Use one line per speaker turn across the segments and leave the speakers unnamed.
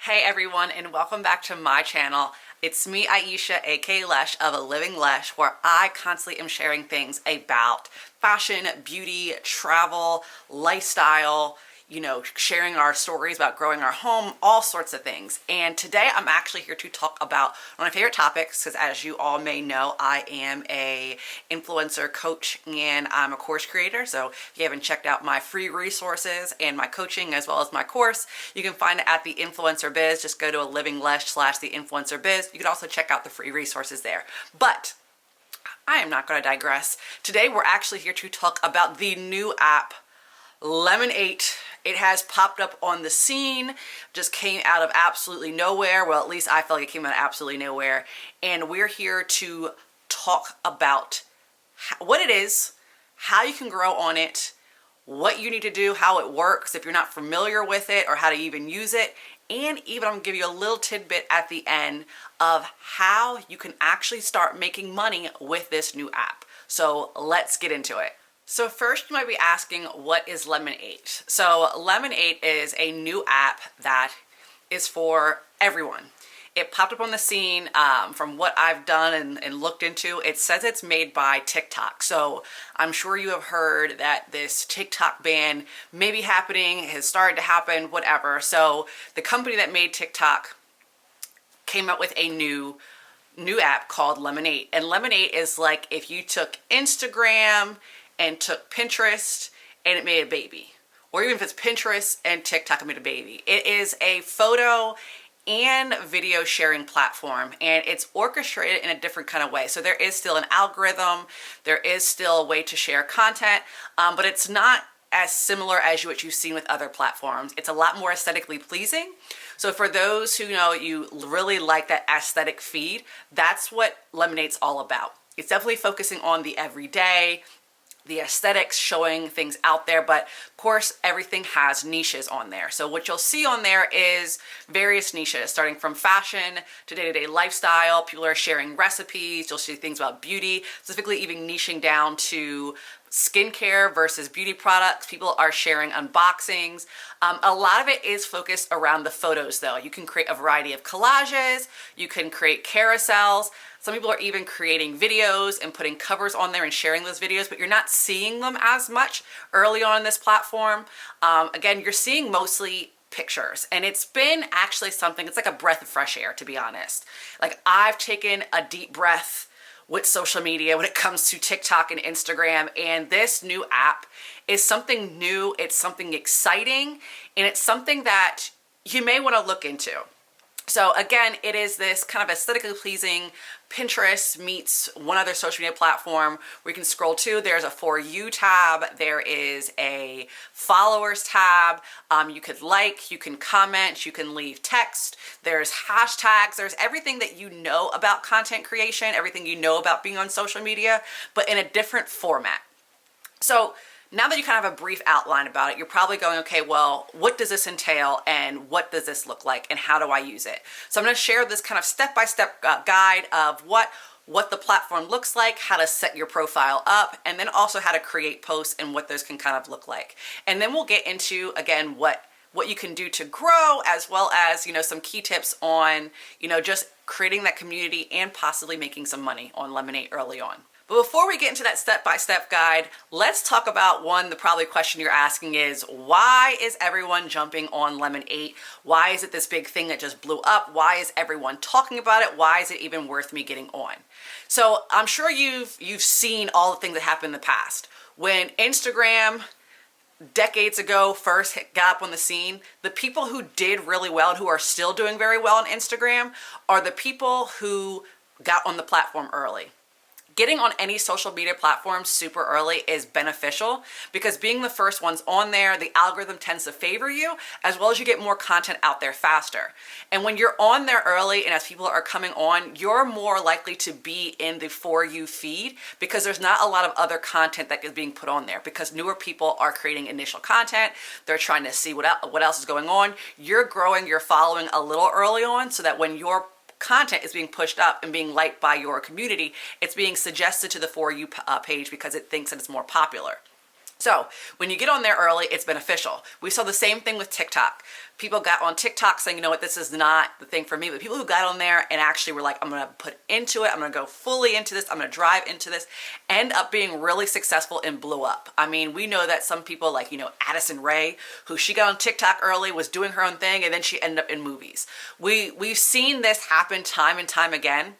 Hey everyone, and welcome back to my channel. It's me, Aisha, aka Lesh of A Living Lesh, where I constantly am sharing things about fashion, beauty, travel, lifestyle, sharing our stories about growing our home, all sorts of things. And today I'm actually here to talk about one of my favorite topics, because as you all may know, I am a influencer coach and I'm a course creator. So if you haven't checked out my free resources and my coaching as well as my course, you can find it at the Influencer Biz. Just go to A Living Lesh / the Influencer Biz. You can also check out the free resources there. But I am not going to digress. Today we're actually here to talk about the new app, Lemon8. It has popped up on the scene, just came out of absolutely nowhere. Well, at least I felt like it came out of absolutely nowhere. And we're here to talk about what it is, how you can grow on it, what you need to do, how it works if you're not familiar with it, or how to even use it. And even I'm gonna give you a little tidbit at the end of how you can actually start making money with this new app. So let's get into it. So first you might be asking, what is Lemon8? So Lemon8 is a new app that is for everyone. It popped up on the scene. From what I've done and looked into, it says it's made by TikTok. So I'm sure you have heard that this TikTok ban may be happening, has started to happen, whatever. So the company that made TikTok came up with a new app called Lemon8. And Lemon8 is like if you took Instagram and took Pinterest and it made a baby. Or even if it's Pinterest and TikTok and made a baby. It is a photo and video sharing platform, and it's orchestrated in a different kind of way. So there is still an algorithm, there is still a way to share content, but it's not as similar as what you've seen with other platforms. It's a lot more aesthetically pleasing. So for those who know you really like that aesthetic feed, that's what Lemon8's all about. It's definitely focusing on the everyday, the aesthetics, showing things out there, but of course everything has niches on there. So what you'll see on there is various niches, starting from fashion to day-to-day lifestyle. People are sharing recipes. You'll see things about beauty, specifically even niching down to skincare versus beauty products. People are sharing unboxings. A lot of it is focused around the photos though. You can create a variety of collages, you can create carousels. Some people are even creating videos and putting covers on there and sharing those videos, but you're not seeing them as much early on in this platform. Again, you're seeing mostly pictures, and it's been actually something, it's like a breath of fresh air, to be honest. Like, I've taken a deep breath with social media when it comes to TikTok and Instagram, and this new app is something new, it's something exciting, and it's something that you may want to look into. So again, it is this kind of aesthetically pleasing Pinterest meets one other social media platform where you can scroll to. There's a For You tab, there is a followers tab, you could like, you can comment, you can leave text, there's hashtags, there's everything that you know about content creation, everything you know about being on social media, but in a different format. So now that you kind of have a brief outline about it, you're probably going, okay, well, what does this entail and what does this look like and how do I use it? So I'm going to share this kind of step-by-step guide of what the platform looks like, how to set your profile up, and then also how to create posts and what those can kind of look like. And then we'll get into, again, what you can do to grow, as well as, some key tips on, just creating that community and possibly making some money on Lemon8 early on. But before we get into that step-by-step guide, let's talk about the probably question you're asking is, why is everyone jumping on Lemon8? Why is it this big thing that just blew up? Why is everyone talking about it? Why is it even worth me getting on? So I'm sure you've seen all the things that happened in the past. When Instagram decades ago first got up on the scene, the people who did really well and who are still doing very well on Instagram are the people who got on the platform early. Getting on any social media platform super early is beneficial because being the first ones on there, the algorithm tends to favor you, as well as you get more content out there faster. And when you're on there early and as people are coming on, you're more likely to be in the For You feed because there's not a lot of other content that is being put on there, because newer people are creating initial content. They're trying to see what else is going on. You're growing your following a little early on so that when your content is being pushed up and being liked by your community, it's being suggested to the For You page because it thinks that it's more popular. So when you get on there early, it's beneficial. We saw the same thing with TikTok. People got on TikTok saying, you know what, this is not the thing for me. But people who got on there and actually were like, I'm going to put into it, I'm going to go fully into this, I'm going to drive into this, end up being really successful and blew up. I mean, we know that some people like, Addison Rae, who she got on TikTok early, was doing her own thing, and then she ended up in movies. We've seen this happen time and time again.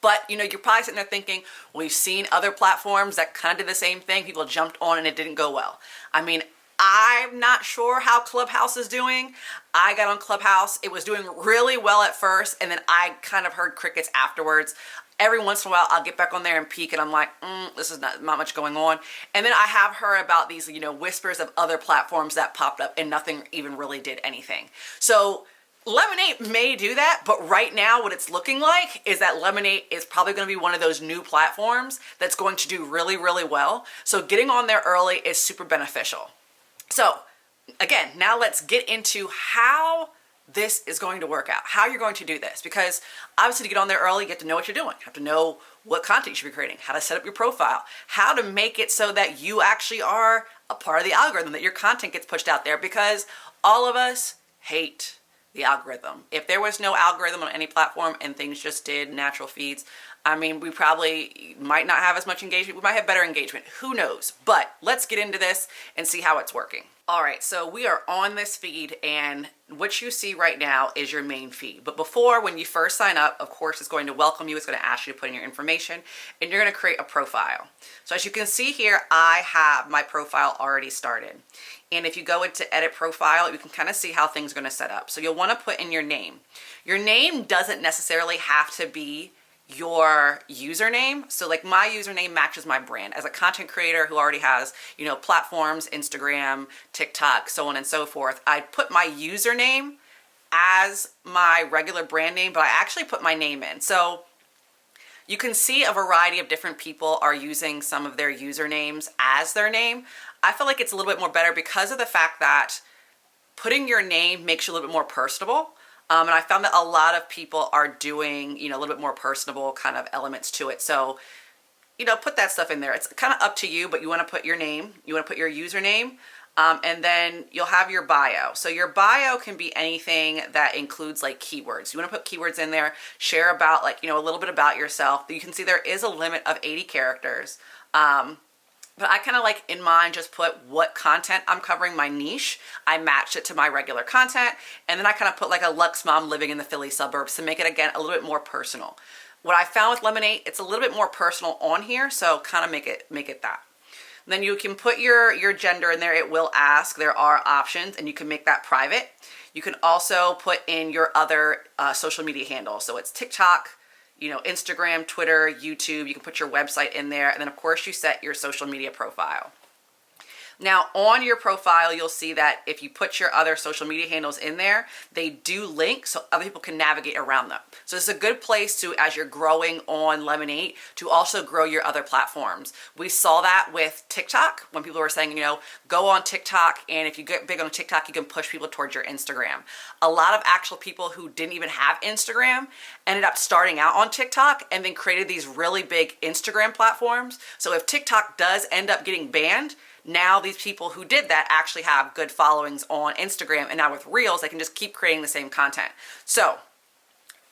But, you're probably sitting there thinking, we've seen other platforms that kind of did the same thing. People jumped on and it didn't go well. I mean, I'm not sure how Clubhouse is doing. I got on Clubhouse. It was doing really well at first, and then I kind of heard crickets afterwards. Every once in a while, I'll get back on there and peek, and I'm like, this is not much going on. And then I have heard about these, whispers of other platforms that popped up, and nothing even really did anything. So Lemon8 may do that, but right now what it's looking like is that Lemon8 is probably going to be one of those new platforms that's going to do really, really well. So getting on there early is super beneficial. So again, now let's get into how this is going to work out, how you're going to do this, because obviously to get on there early, you have to know what you're doing. You have to know what content you should be creating, how to set up your profile, how to make it so that you actually are a part of the algorithm, that your content gets pushed out there, because all of us hate the algorithm. If there was no algorithm on any platform and things just did natural feeds, I mean, we probably might not have as much engagement. We might have better engagement. Who knows? But let's get into this and see how it's working. All right, so we are on this feed, and what you see right now is your main feed. But before, when you first sign up, of course, it's going to welcome you. It's going to ask you to put in your information, and you're going to create a profile. So as you can see here, I have my profile already started. And if you go into edit profile, you can kind of see how things are going to set up. So you'll want to put in your name. Your name doesn't necessarily have to be your username. So like my username matches my brand as a content creator who already has, platforms, Instagram, TikTok, so on and so forth. I put my username as my regular brand name, but I actually put my name in. So you can see a variety of different people are using some of their usernames as their name. I feel like it's a little bit more better because of the fact that putting your name makes you a little bit more personable. And I found that a lot of people are doing, a little bit more personable kind of elements to it. So, put that stuff in there. It's kind of up to you, but you want to put your name, you want to put your username, and then you'll have your bio. So your bio can be anything that includes like keywords. You want to put keywords in there, share about like, a little bit about yourself. You can see there is a limit of 80 characters. But I kind of like in mind just put what content I'm covering, my niche. I matched it to my regular content. And then I kind of put like a Lux mom living in the Philly suburbs to make it, again, a little bit more personal. What I found with Lemon8, it's a little bit more personal on here. So kind of make it that. And then you can put your gender in there. It will ask. There are options, and you can make that private. You can also put in your other social media handles. So it's TikTok, Instagram, Twitter, YouTube. You can put your website in there. And then, of course, you set your social media profile. Now, on your profile, you'll see that if you put your other social media handles in there, they do link so other people can navigate around them. So it's a good place to, as you're growing on Lemon8, to also grow your other platforms. We saw that with TikTok when people were saying, go on TikTok, and if you get big on TikTok, you can push people towards your Instagram. A lot of actual people who didn't even have Instagram ended up starting out on TikTok and then created these really big Instagram platforms. So if TikTok does end up getting banned, now these people who did that actually have good followings on Instagram, and now with Reels, they can just keep creating the same content. So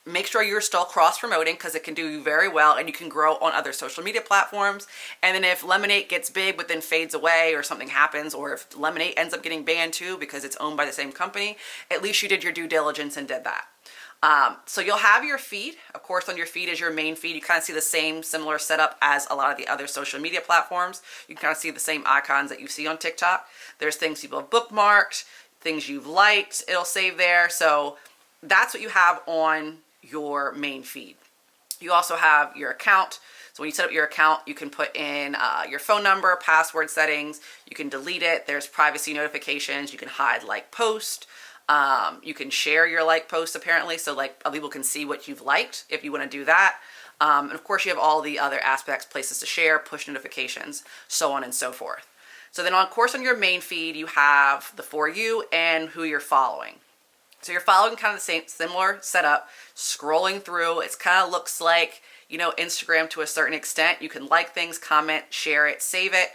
make sure you're still cross-promoting because it can do very well, and you can grow on other social media platforms. And then if Lemon8 gets big but then fades away, or something happens, or if Lemon8 ends up getting banned too because it's owned by the same company, at least you did your due diligence and did that. So you'll have your feed. Of course, on your feed is your main feed. You kind of see the same similar setup as a lot of the other social media platforms. You can kind of see the same icons that you see on TikTok. There's things people have bookmarked, things you've liked, it'll save there. So that's what you have on your main feed. You also have your account. So when you set up your account, you can put in your phone number, password settings. You can delete it. There's privacy notifications. You can hide like post. You can share your like posts apparently, so like other people can see what you've liked if you want to do that. And of course you have all the other aspects, places to share, push notifications, so on and so forth. So then on your main feed, you have the For You and who you're following. So you're following kind of the same similar setup, scrolling through. It kind of looks like, Instagram to a certain extent. You can like things, comment, share it, save it.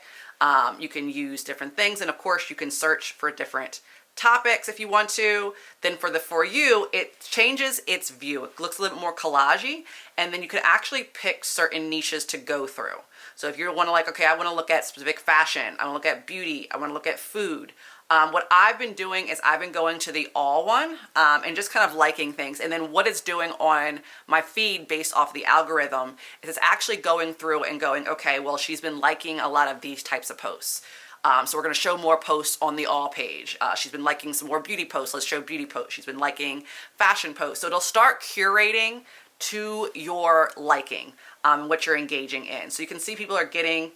You can use different things, and of course you can search for different topics if you want to. Then for the For You, it changes its view. It looks a little bit more collagey, and then you can actually pick certain niches to go through. So if you want to like, okay, I want to look at specific fashion, I want to look at beauty, I want to look at food. What I've been doing is I've been going to the all one and just kind of liking things. And then what it's doing on my feed based off the algorithm is it's actually going through and going, okay, well, she's been liking a lot of these types of posts. So we're going to show more posts on the all page. She's been liking some more beauty posts. Let's show beauty posts. She's been liking fashion posts. So it'll start curating to your liking, what you're engaging in. So you can see people are getting,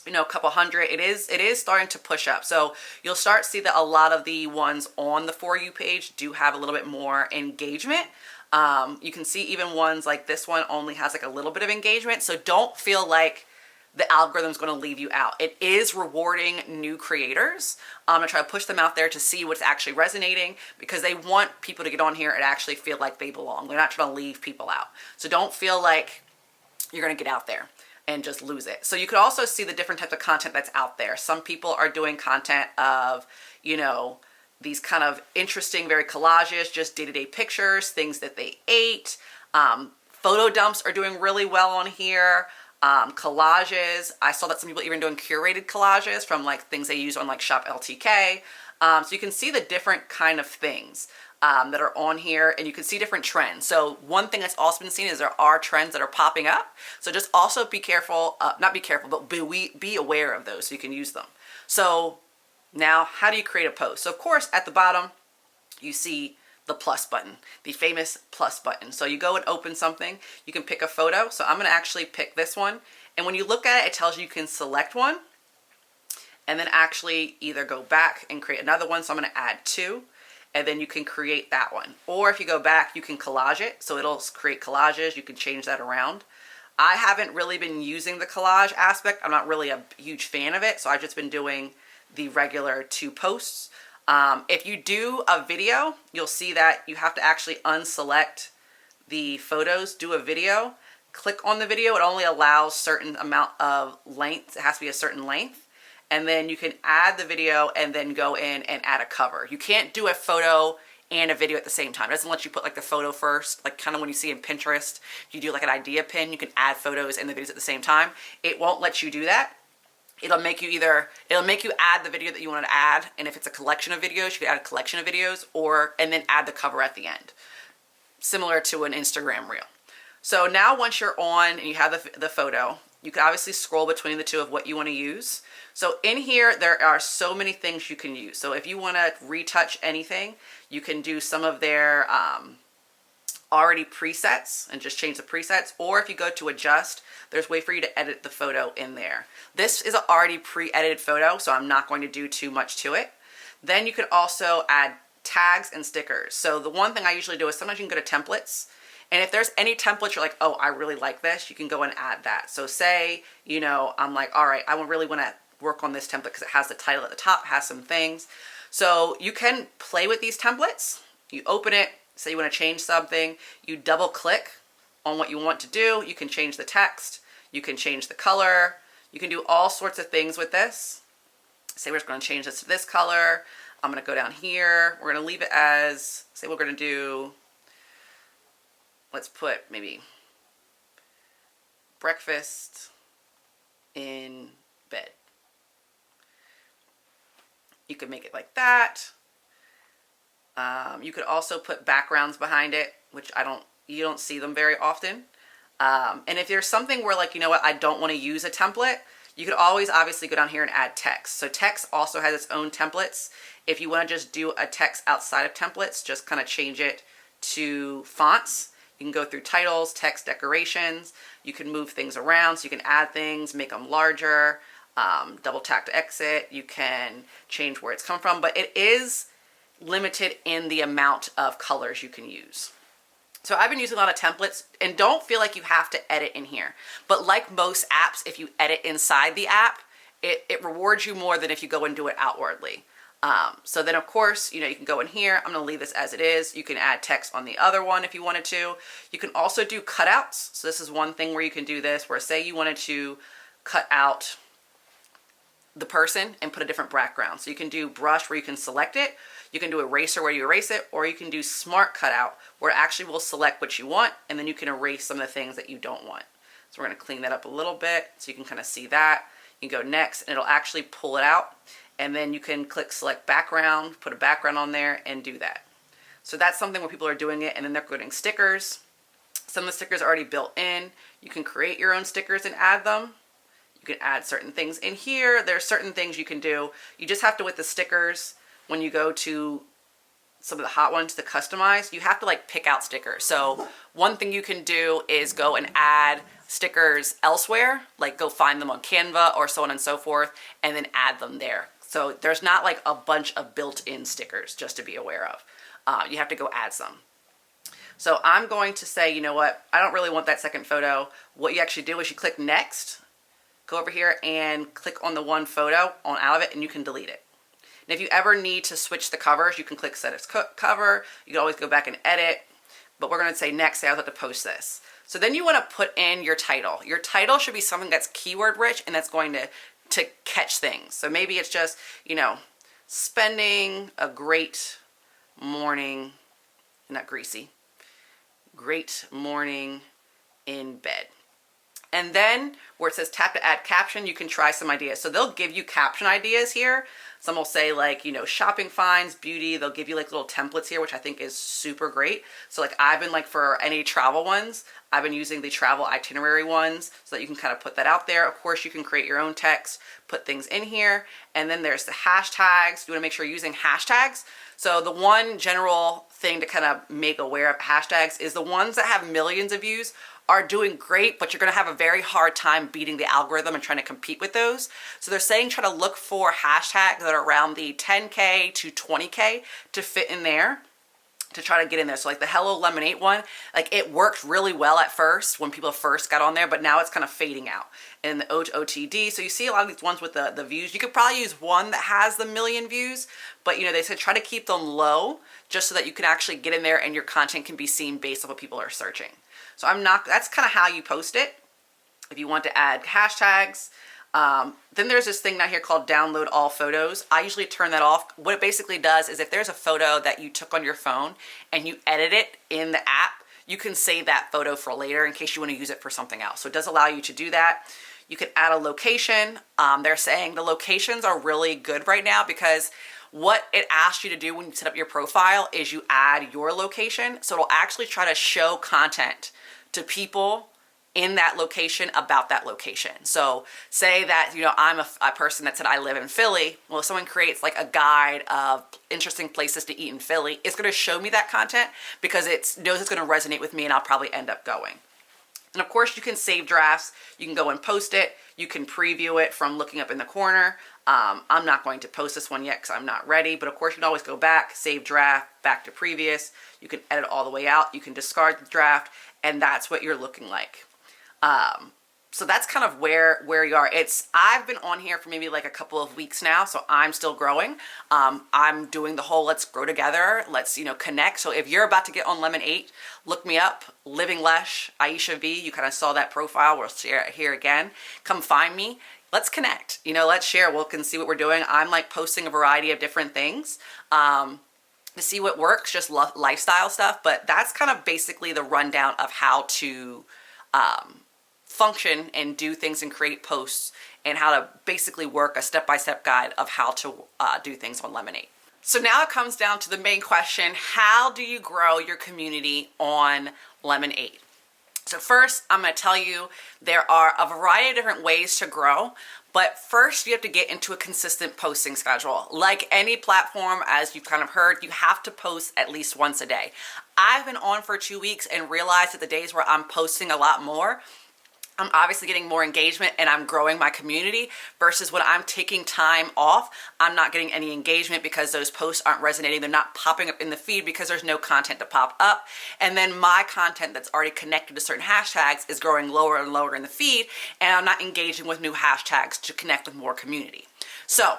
you know, a couple hundred. It is starting to push up. So you'll start to see that a lot of the ones on the For You page do have a little bit more engagement. You can see even ones like this one only has like a little bit of engagement. So don't feel like the algorithm's going to leave you out. It is rewarding new creators. I'm going to try to push them out there to see what's actually resonating, because they want people to get on here and actually feel like they belong. They're not trying to leave people out. So don't feel like you're going to get out there and just lose it. So you could also see the different types of content that's out there. Some people are doing content of, you know, these kind of interesting, very collages, just day-to-day pictures, things that they ate. Photo dumps are doing really well on here. Collages. I saw that some people even doing curated collages from like things they use on like Shop LTK. So you can see the different kind of things that are on here, and you can see different trends. So one thing that's also been seen is there are trends that are popping up. So just also be careful, not be careful, but be aware of those so you can use them. So now how do you create a post? So of course at the bottom you see the plus button, the famous plus button. So you go and open something, you can pick a photo. So I'm going to actually pick this one. And when you look at it, it tells you can select one and then actually either go back and create another one. So I'm going to add two, and then you can create that one. Or if you go back, you can collage it. So it'll create collages. You can change that around. I haven't really been using the collage aspect. I'm not really a huge fan of it. So I've just been doing the regular two posts. If you do a video, you'll see that you have to actually unselect the photos, do a video, click on the video. It only allows certain amount of length. It has to be a certain length. And then you can add the video and then go in and add a cover. You can't do a photo and a video at the same time. It doesn't let you put like the photo first, like kind of when you see in Pinterest, you do like an idea pin, you can add photos and the videos at the same time. It won't let you do that. It'll make you add the video that you want to add, and if it's a collection of videos, you can add a collection of videos, and then add the cover at the end, similar to an Instagram reel. So now once you're on and you have the photo, you can obviously scroll between the two of what you want to use. So in here, there are so many things you can use. So if you want to retouch anything, you can do some of their already presets and just change the presets. Or if you go to adjust, there's a way for you to edit the photo in there. This is an already pre-edited photo, so I'm not going to do too much to it. Then you can also add tags and stickers. So the one thing I usually do is sometimes you can go to templates, and if there's any templates you're like, oh, I really like this, you can go and add that. So say, you know, I'm like, all right, I really want to work on this template because it has the title at the top, has some things. So you can play with these templates. You open it, say you want to change something, you double click on what you want to do. You can change the text, you can change the color, you can do all sorts of things with this. Say we're just going to change this to this color. I'm going to go down here. We're going to leave it as, say we're going to do, let's put maybe breakfast in bed. You could make it like that. You could also put backgrounds behind it, which you don't see them very often. And if there's something where like, you know what, I don't want to use a template, you could always obviously go down here and add text. So text also has its own templates. If you want to just do a text outside of templates, just kind of change it to fonts. You can go through titles, text decorations. You can move things around, so you can add things, make them larger, double tap to exit. You can change where it's come from, but it is limited in the amount of colors you can use. So I've been using a lot of templates, and don't feel like you have to edit in here. But like most apps, if you edit inside the app, it rewards you more than if you go and do it outwardly. So then of course, you know, you can go in here. I'm going to leave this as it is. You can add text on the other one if you wanted to. You can also do cutouts. So this is one thing where you can do this, where say you wanted to cut out the person and put a different background. So you can do brush where you can select it, you can do eraser where you erase it, or you can do smart cutout where it actually will select what you want and then you can erase some of the things that you don't want. So we're going to clean that up a little bit so you can kind of see that. You can go next and it'll actually pull it out, and then you can click select background, put a background on there and do that. So that's something where people are doing it, and then they're putting stickers. Some of the stickers are already built in. You can create your own stickers and add them. You can add certain things in here. There are certain things you can do. You just have to, with the stickers, when you go to some of the hot ones to customize, you have to like pick out stickers. So one thing you can do is go and add stickers elsewhere, like go find them on Canva or so on and so forth, and then add them there. So there's not like a bunch of built-in stickers, just to be aware of. You have to go add some. So I'm going to say, you know what, I don't really want that second photo. What you actually do is you click next, go over here and click on the one photo on out of it, and you can delete it. And if you ever need to switch the covers, you can click set as cover. You can always go back and edit, but we're going to say next, say I was about to post this. So then you want to put in your title. Your title should be something that's keyword rich and that's going to catch things. So maybe it's just, you know, spending a great morning, not greasy, great morning in bed. And then where it says tap to add caption, you can try some ideas. So they'll give you caption ideas here. Some will say like, you know, shopping finds, beauty. They'll give you like little templates here, which I think is super great. So like I've been like, for any travel ones, I've been using the travel itinerary ones so that you can kind of put that out there. Of course, you can create your own text, put things in here. And then there's the hashtags. You want to make sure you're using hashtags. So the one general thing to kind of make aware of hashtags is the ones that have millions of views are doing great, but you're going to have a very hard time beating the algorithm and trying to compete with those. So they're saying try to look for hashtags that are around the 10K to 20K to fit in there, to try to get in there. So like the Hello Lemon8 one, like it worked really well at first when people first got on there, but now it's kind of fading out. And the OTD, so you see a lot of these ones with the views. You could probably use one that has the million views, but you know, they said try to keep them low just so that you can actually get in there and your content can be seen based on what people are searching. So that's kind of how you post it. If you want to add hashtags, then there's this thing down here called download all photos. I usually turn that off. What it basically does is if there's a photo that you took on your phone and you edit it in the app, you can save that photo for later in case you want to use it for something else. So it does allow you to do that. You can add a location. They're saying the locations are really good right now because what it asks you to do when you set up your profile is you add your location. So it'll actually try to show content to people in that location about that location. So say that, you know, I'm a person that said I live in Philly. Well, if someone creates like a guide of interesting places to eat in Philly, it's going to show me that content because it knows it's going to resonate with me and I'll probably end up going. And of course you can save drafts. You can go and post it. You can preview it from looking up in the corner. I'm not going to post this one yet because I'm not ready, but of course you can always go back, save draft, back to previous. You can edit all the way out. You can discard the draft, and that's what you're looking like. So that's kind of where you are. I've been on here for maybe like a couple of weeks now, so I'm still growing. I'm doing the whole let's grow together, let's, you know, connect. So if you're about to get on Lemon8, look me up, Living Lesh, Aisha V. You kind of saw that profile. We'll share it here again. Come find me. Let's connect. You know, let's share. We can see what we're doing. I'm like posting a variety of different things to see what works, just lifestyle stuff. But that's kind of basically the rundown of how to function and do things and create posts and how to basically work a step-by-step guide of how to do things on Lemon8. So now it comes down to the main question: how do you grow your community on Lemon8? So first, I'm going to tell you there are a variety of different ways to grow, but first you have to get into a consistent posting schedule. Like any platform, as you've kind of heard, you have to post at least once a day. I've been on for 2 weeks and realized that the days where I'm posting a lot more, I'm obviously getting more engagement and I'm growing my community, versus when I'm taking time off, I'm not getting any engagement because those posts aren't resonating. They're not popping up in the feed because there's no content to pop up. And then my content that's already connected to certain hashtags is growing lower and lower in the feed, and I'm not engaging with new hashtags to connect with more community. So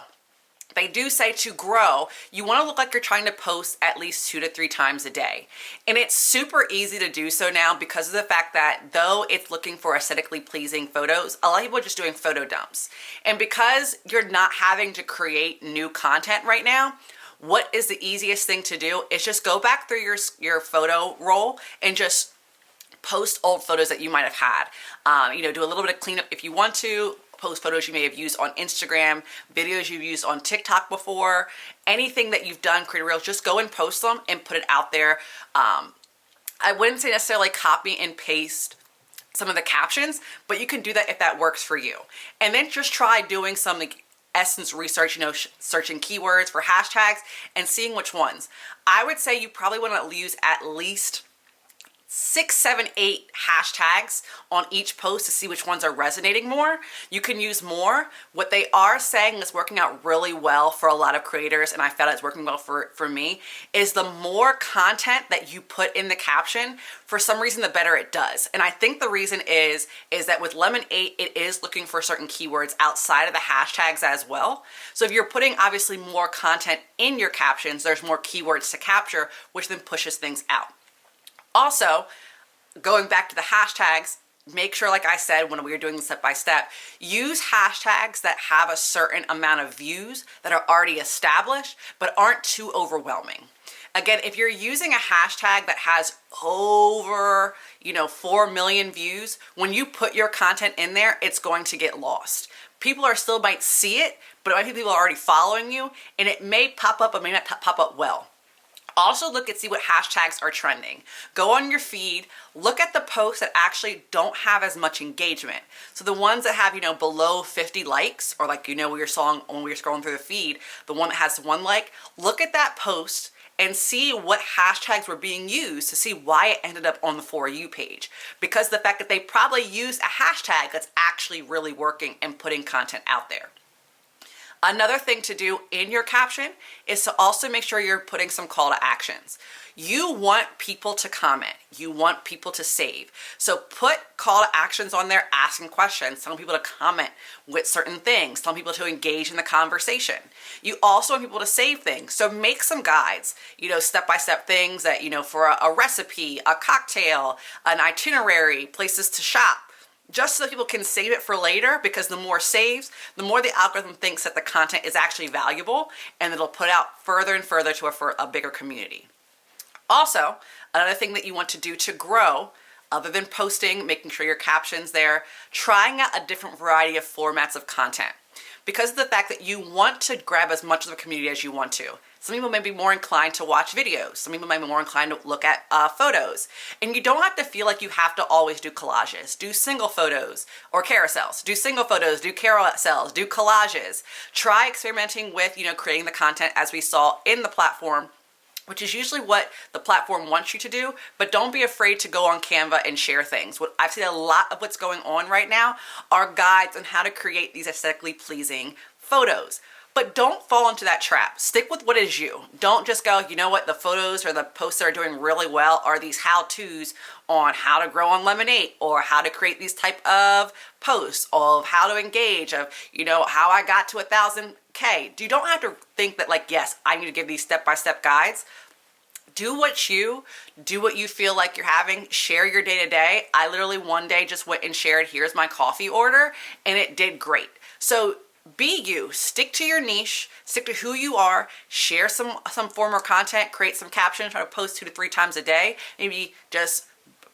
they do say to grow, you want to look like you're trying to post at least 2 to 3 times a day. And it's super easy to do so now because of the fact that though it's looking for aesthetically pleasing photos, a lot of people are just doing photo dumps. And because you're not having to create new content right now, what is the easiest thing to do is just go back through your photo roll and just post old photos that you might have had. Do a little bit of cleanup if you want to. Post photos you may have used on Instagram, videos you've used on TikTok before, anything that you've done, create reels, just go and post them and put it out there. I wouldn't say necessarily copy and paste some of the captions, but you can do that if that works for you. And then just try doing some like essence research, searching keywords for hashtags and seeing which ones. I would say you probably want to use at least 6, 7, 8 hashtags on each post to see which ones are resonating more. You can use more. What they are saying is working out really well for a lot of creators, and I found it's working well for me, is the more content that you put in the caption, for some reason, the better it does. And I think the reason is that with Lemon8, it is looking for certain keywords outside of the hashtags as well. So if you're putting obviously more content in your captions, there's more keywords to capture, which then pushes things out. Also, going back to the hashtags, make sure, like I said, when we were doing the step-by-step, use hashtags that have a certain amount of views that are already established, but aren't too overwhelming. Again, if you're using a hashtag that has over, 4 million views, when you put your content in there, it's going to get lost. People might see it, but it might be people are already following you, and it may pop up, but may not pop up well. Also look and see what hashtags are trending. Go on your feed, look at the posts that actually don't have as much engagement. So the ones that have, below 50 likes, or like, when you're scrolling through the feed, the one that has 1 like, look at that post and see what hashtags were being used to see why it ended up on the For You page. Because the fact that they probably used a hashtag that's actually really working and putting content out there. Another thing to do in your caption is to also make sure you're putting some call to actions. You want people to comment. You want people to save. So put call to actions on there, asking questions, telling people to comment with certain things, telling people to engage in the conversation. You also want people to save things. So make some guides, step-by-step things that, for a recipe, a cocktail, an itinerary, places to shop, just so people can save it for later, because the more saves, the more the algorithm thinks that the content is actually valuable, and it'll put out further and further to a bigger community. Also, another thing that you want to do to grow, other than posting, making sure your caption's there, trying out a different variety of formats of content. Because of the fact that you want to grab as much of the community as you want to. Some people may be more inclined to watch videos. Some people might be more inclined to look at photos. And you don't have to feel like you have to always do collages. Do single photos or carousels. Do single photos, do carousels, do collages. Try experimenting with, creating the content as we saw in the platform, which is usually what the platform wants you to do, but don't be afraid to go on Canva and share things. What I've seen a lot of what's going on right now are guides on how to create these aesthetically pleasing photos. But don't fall into that trap. Stick with what is you. Don't just go, the photos or the posts that are doing really well are these how-tos on how to grow on Lemon8, or how to create these type of posts, of how to engage, of, how I got to 1,000K. You don't have to think that yes, I need to give these step-by-step guides. Do what you feel like you're having. Share your day-to-day. I literally one day just went and shared, here's my coffee order, and it did great. So be you, stick to your niche, stick to who you are, share some form of content, create some captions, try to post 2 to 3 times a day. Maybe just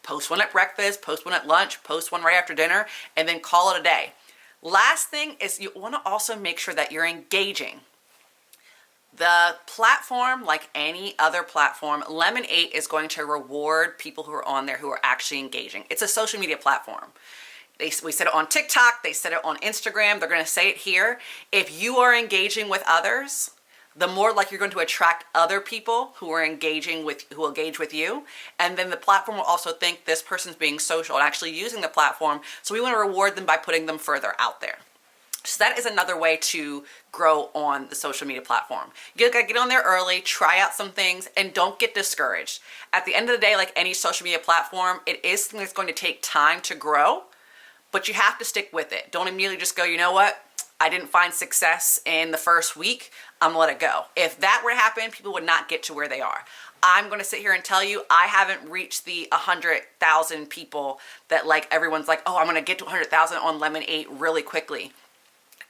post one at breakfast, post one at lunch, post one right after dinner, and then call it a day. Last thing is you want to also make sure that you're engaging. The platform, like any other platform, Lemon8 is going to reward people who are on there who are actually engaging. It's a social media platform. We said it on TikTok, they said it on Instagram, they're going to say it here. If you are engaging with others, the more like you're going to attract other people who will engage with you. And then the platform will also think this person's being social and actually using the platform. So we want to reward them by putting them further out there. So that is another way to grow on the social media platform. You gotta get on there early, try out some things, and don't get discouraged. At the end of the day, like any social media platform, it is something that's going to take time to grow, but you have to stick with it. Don't immediately just go, you know what? I didn't find success in the first week, I'm gonna let it go. If that were to happen, people would not get to where they are. I'm gonna sit here and tell you, I haven't reached the 100,000 people that like everyone's like, oh, I'm gonna get to 100,000 on Lemon8 really quickly.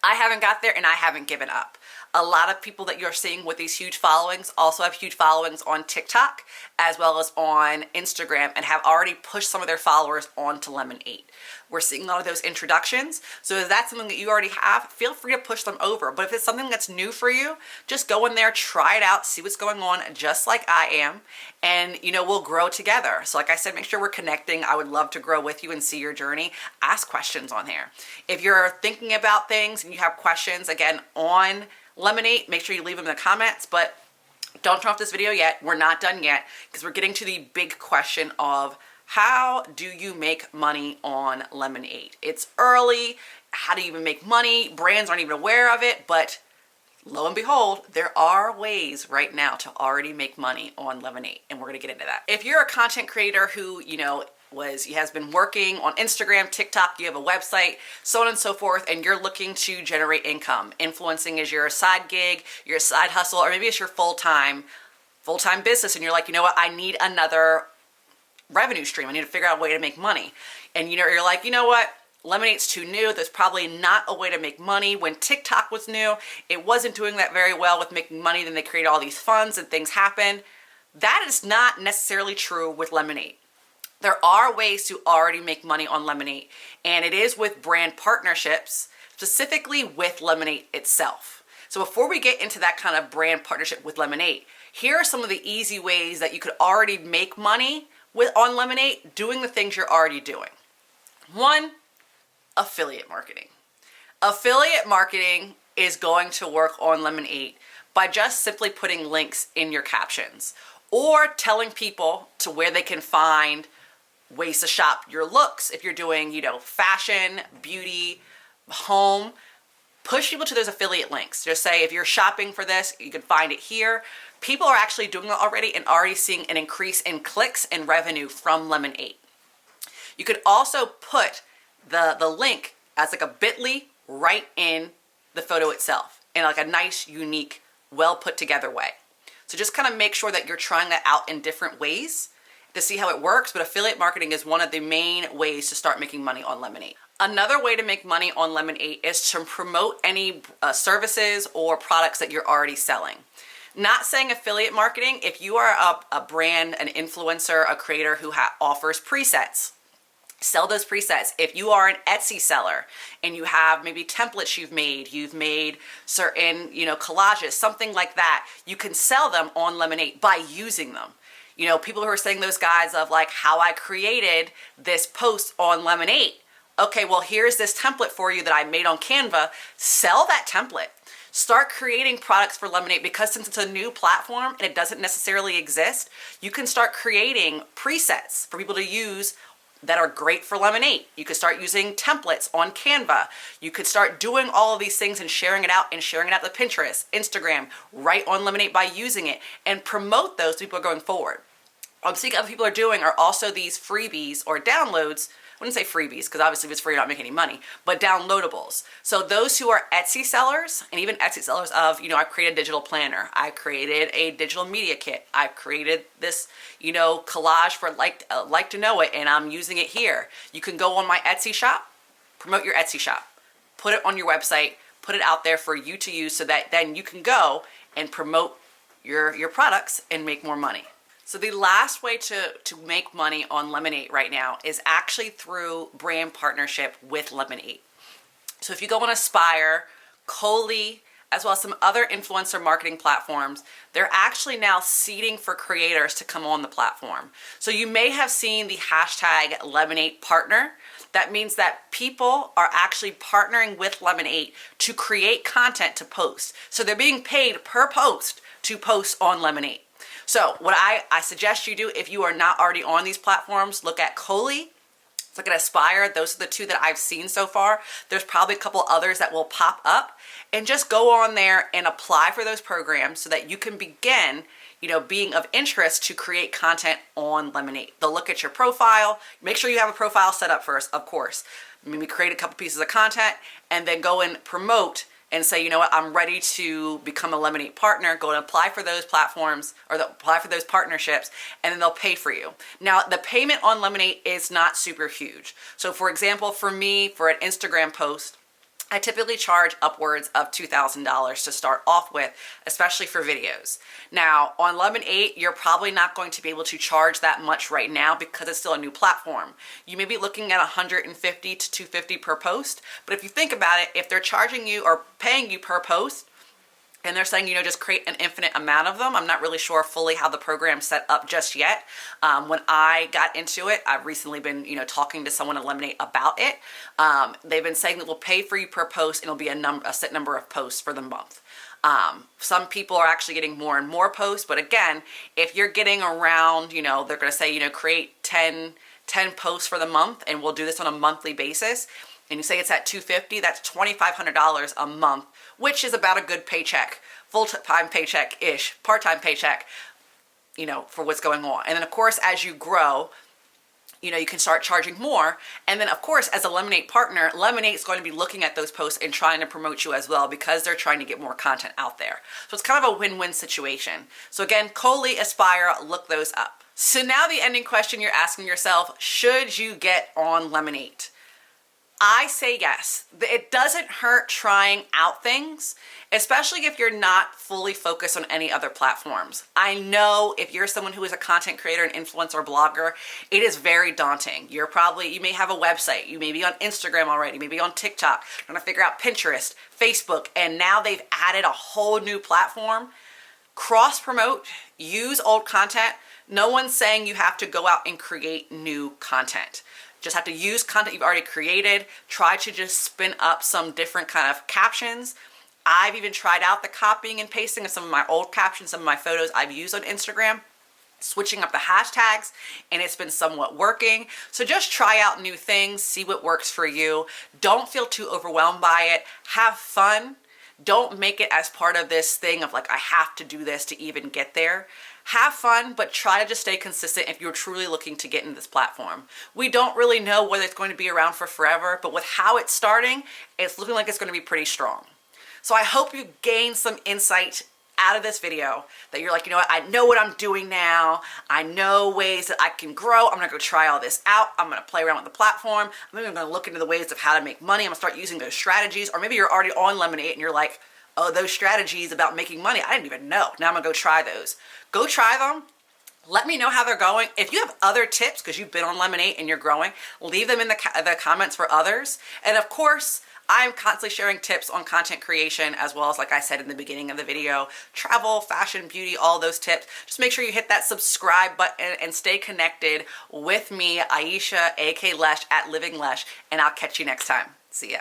I haven't got there and I haven't given up. A lot of people that you're seeing with these huge followings also have huge followings on TikTok as well as on Instagram and have already pushed some of their followers onto Lemon8. We're seeing a lot of those introductions. So if that's something that you already have, feel free to push them over. But if it's something that's new for you, just go in there, try it out, see what's going on, just like I am. And, you know, we'll grow together. So like I said, make sure we're connecting. I would love to grow with you and see your journey. Ask questions on there. If you're thinking about things and you have questions, again, on Lemon8, make sure you leave them in the comments. But don't turn off this video yet. We're not done yet because we're getting to the big question of how do you make money on Lemon8? It's early. How do you even make money? Brands aren't even aware of it, but lo and behold, there are ways right now to already make money on Lemon8, and we're gonna get into that. If you're a content creator who, you know, has been working on Instagram, TikTok, you have a website, so on and so forth, and you're looking to generate income. Influencing is your side gig, your side hustle, or maybe it's your full-time business, and you're like, you know what, I need another revenue stream. I need to figure out a way to make money. And you know, you're like, you know what? Lemon8's too new. There's probably not a way to make money. When TikTok was new, it wasn't doing that very well with making money. Then they created all these funds and things happen. That is not necessarily true with Lemon8. There are ways to already make money on Lemon8, and it is with brand partnerships, specifically with Lemon8 itself. So before we get into that kind of brand partnership with Lemon8, here are some of the easy ways that you could already make money on Lemon8 doing the things you're already doing. One, affiliate marketing. Affiliate marketing is going to work on Lemon8 by just simply putting links in your captions or telling people to where they can find ways to shop your looks. If you're doing, you know, fashion, beauty, home, push people to those affiliate links. Just say, if you're shopping for this, you can find it here. People are actually doing it already and already seeing an increase in clicks and revenue from Lemon8. You could also put the link as like a bit.ly right in the photo itself in like a nice, unique, well put together way. So just kind of make sure that you're trying that out in different ways to see how it works, but affiliate marketing is one of the main ways to start making money on Lemon8. Another way to make money on Lemon8 is to promote any services or products that you're already selling. Not saying affiliate marketing, if you are a brand, an influencer, a creator who offers presets, sell those presets. If you are an Etsy seller and you have maybe templates you've made certain, you know, collages, something like that, you can sell them on Lemon8 by using them. You know, people who are saying those guys of like how I created this post on Lemon8. Okay, well, here's this template for you that I made on Canva. Sell that template. Start creating products for Lemon8, because since it's a new platform and it doesn't necessarily exist, you can start creating presets for people to use that are great for Lemon8. You could start using templates on Canva. You could start doing all of these things and sharing it out to Pinterest, Instagram, right on Lemon8 by using it, and promote those to people going forward. What I'm seeing other people are doing are also these freebies or downloads. I wouldn't say freebies, because obviously if it's free, you're not making any money, but downloadables. So those who are Etsy sellers, and even Etsy sellers of, you know, I've created a digital planner, I created a digital media kit, I've created this, you know, collage for like to know it, and I'm using it here. You can go on my Etsy shop, promote your Etsy shop, put it on your website, put it out there for you to use so that then you can go and promote your products and make more money. So the last way to make money on Lemon8 right now is actually through brand partnership with Lemon8. So if you go on Aspire, Coley, as well as some other influencer marketing platforms, they're actually now seeding for creators to come on the platform. So you may have seen the hashtag Lemon8 partner. That means that people are actually partnering with Lemon8 to create content to post. So they're being paid per post to post on Lemon8. So what I suggest you do, if you are not already on these platforms, look at Coley, look at Aspire. Those are the two that I've seen so far. There's probably a couple others that will pop up, and just go on there and apply for those programs so that you can begin, being of interest to create content on Lemon8. They'll look at your profile, make sure you have a profile set up first, of course. Maybe create a couple pieces of content and then go and promote and say, you know what, I'm ready to become a Lemon8 partner. Go and apply for those platforms or apply for those partnerships, and then they'll pay for you. Now, the payment on Lemon8 is not super huge. So for example, for me, for an Instagram post, I typically charge upwards of $2,000 to start off with, especially for videos. Now, on Lemon8, you're probably not going to be able to charge that much right now because it's still a new platform. You may be looking at $150 to $250 per post, but if you think about it, if they're charging you or paying you per post, and they're saying, just create an infinite amount of them. I'm not really sure fully how the program's set up just yet. When I got into it, I've recently been, talking to someone at Lemon8 about it. They've been saying that we'll pay for you per post, and it'll be a set number of posts for the month. Some people are actually getting more and more posts, but again, if you're getting around, they're going to say, create 10 posts for the month, and we'll do this on a monthly basis. And you say it's at $250, that's $2,500 a month, which is about a good paycheck, full-time paycheck-ish, part-time paycheck, for what's going on. And then of course, as you grow, you can start charging more. And then of course, as a Lemon8 partner, Lemon8 is going to be looking at those posts and trying to promote you as well because they're trying to get more content out there. So it's kind of a win-win situation. So again, Coley, Aspire, look those up. So now the ending question you're asking yourself, should you get on Lemon8? I say yes. It doesn't hurt trying out things, especially if you're not fully focused on any other platforms. I know if you're someone who is a content creator, an influencer, blogger, it is very daunting. You may have a website, you may be on Instagram already, maybe on TikTok, trying to figure out Pinterest, Facebook, and now they've added a whole new platform. Cross-promote, use old content. No one's saying you have to go out and create new content. Just have to use content you've already created. Try to just spin up some different kind of captions. I've even tried out the copying and pasting of some of my old captions, some of my photos I've used on Instagram, switching up the hashtags, and it's been somewhat working. So just try out new things, see what works for you. Don't feel too overwhelmed by it. Have fun. Don't make it as part of this thing of like, I have to do this to even get there. Have fun, but try to just stay consistent if you're truly looking to get into this platform. We don't really know whether it's going to be around for forever, but with how it's starting, it's looking like it's going to be pretty strong. So I hope you gain some insight out of this video that you're like, you know what, I know what I'm doing now. I know ways that I can grow. I'm gonna go try all this out. I'm gonna play around with the platform. I'm even gonna look into the ways of how to make money. I'm gonna start using those strategies. Or maybe you're already on Lemon8 and you're like, oh, those strategies about making money, I didn't even know. Now I'm gonna go try those. Go try them. Let me know how they're going. If you have other tips, because you've been on Lemon8 and you're growing, leave them in the comments for others. And of course, I'm constantly sharing tips on content creation, as well as, like I said in the beginning of the video, travel, fashion, beauty, all those tips. Just make sure you hit that subscribe button and stay connected with me, Aisha, aka Lesh, at Living Lesh, and I'll catch you next time. See ya.